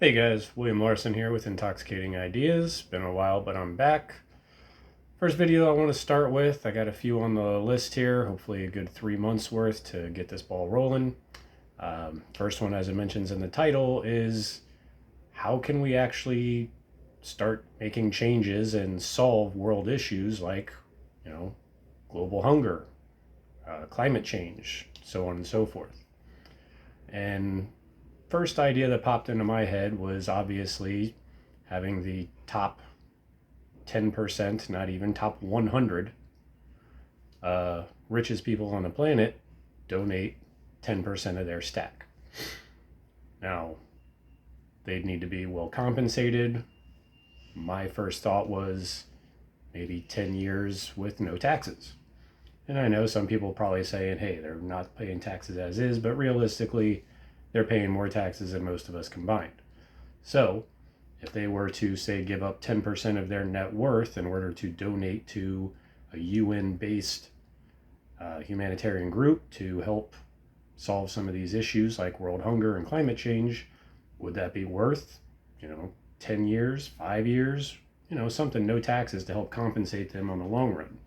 Hey guys, William Larson here with Intoxicating Ideas. Been a while, but I'm back. First video I want to start with, I got a few on the list here, hopefully a good 3 months worth to get this ball rolling. First one, as it mentions in the title, is how can we actually start making changes and solve world issues like, you know, global hunger, climate change, so on and so forth. And first idea that popped into my head was obviously having the top 10%, not even top 100 richest people on the planet donate 10% of their stack. Now, they'd need to be well compensated. My first thought was maybe 10 years with no taxes. And I know some people probably saying, hey, they're not paying taxes as is, but realistically, they're paying more taxes than most of us combined. So, if they were to, say, give up 10% of their net worth in order to donate to a UN based humanitarian group to help solve some of these issues like world hunger and climate change, would that be worth, 10 years, 5 years, something, no taxes to help compensate them on the long run?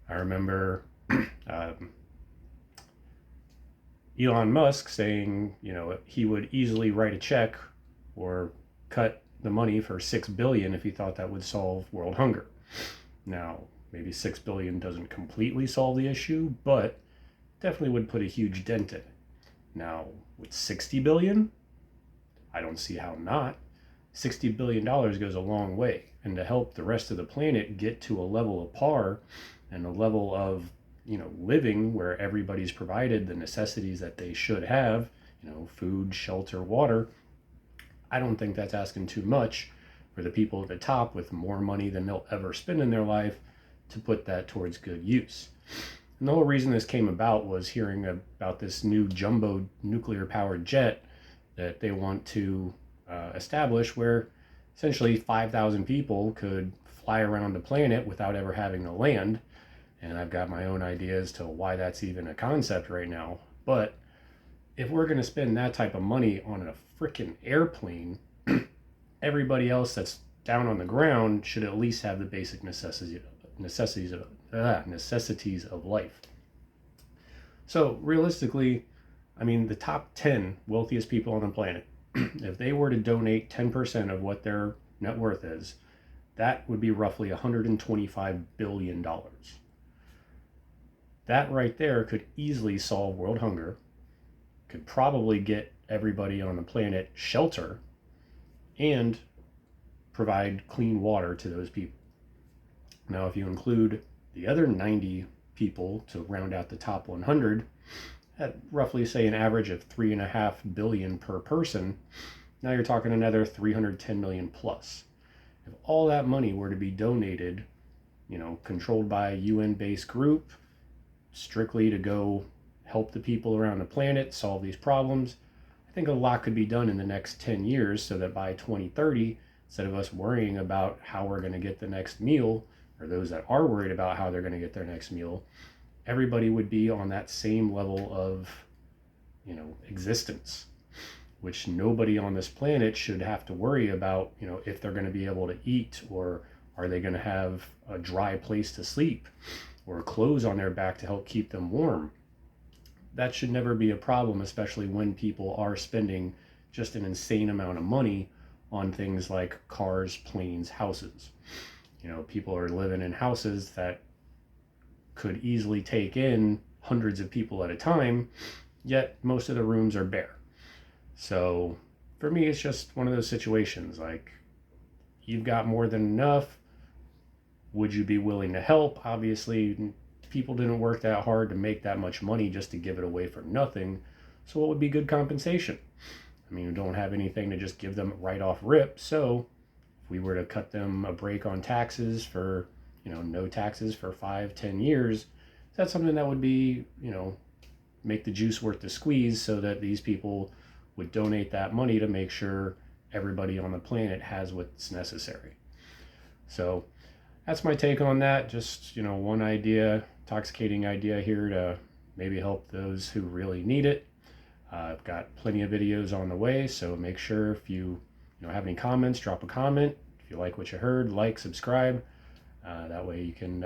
I remember Elon Musk saying, he would easily write a check or cut the money for 6 billion if he thought that would solve world hunger. Now, maybe 6 billion doesn't completely solve the issue, but definitely would put a huge dent in it. Now, with 60 billion, I don't see how not. $60 billion goes a long way. And to help the rest of the planet get to a level of par and a level of, living where everybody's provided the necessities that they should have, food, shelter, water, I don't think that's asking too much for the people at the top with more money than they'll ever spend in their life to put that towards good use. And the whole reason this came about was hearing about this new jumbo nuclear powered jet that they want to establish, where essentially 5,000 people could fly around the planet without ever having to land. And I've got my own ideas to why that's even a concept right now. But if we're going to spend that type of money on a freaking airplane, everybody else that's down on the ground should at least have the basic necessities of life. So realistically, I mean, the top 10 wealthiest people on the planet, if they were to donate 10% of what their net worth is, that would be roughly $125 billion. That right there could easily solve world hunger, could probably get everybody on the planet shelter, and provide clean water to those people. Now, if you include the other 90 people to round out the top 100, at roughly, say, an average of $3.5 billion per person, now you're talking another 310 million plus. If all that money were to be donated, controlled by a UN-based group, strictly to go help the people around the planet solve these problems, I think a lot could be done in the next 10 years so that by 2030, instead of us worrying about how we're going to get the next meal, or those that are worried about how they're going to get their next meal, everybody would be on that same level of, existence, which nobody on this planet should have to worry about, if they're going to be able to eat, or are they going to have a dry place to sleep, or clothes on their back to help keep them warm. That should never be a problem, especially when people are spending just an insane amount of money on things like cars, planes, houses. People are living in houses that could easily take in hundreds of people at a time, yet most of the rooms are bare. So for me, it's just one of those situations like, you've got more than enough. Would you be willing to help? Obviously, people didn't work that hard to make that much money just to give it away for nothing. So what would be good compensation? I mean, we don't have anything to just give them right off rip. So if we were to cut them a break on taxes for, no taxes for 5-10 years, that's something that would be, make the juice worth the squeeze, so that these people would donate that money to make sure everybody on the planet has what's necessary. So that's my take on that. Just, one idea, intoxicating idea here to maybe help those who really need it. I've got plenty of videos on the way, so make sure if you have any comments, drop a comment. If you like what you heard, like, subscribe. That way you can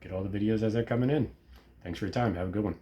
get all the videos as they're coming in. Thanks for your time. Have a good one.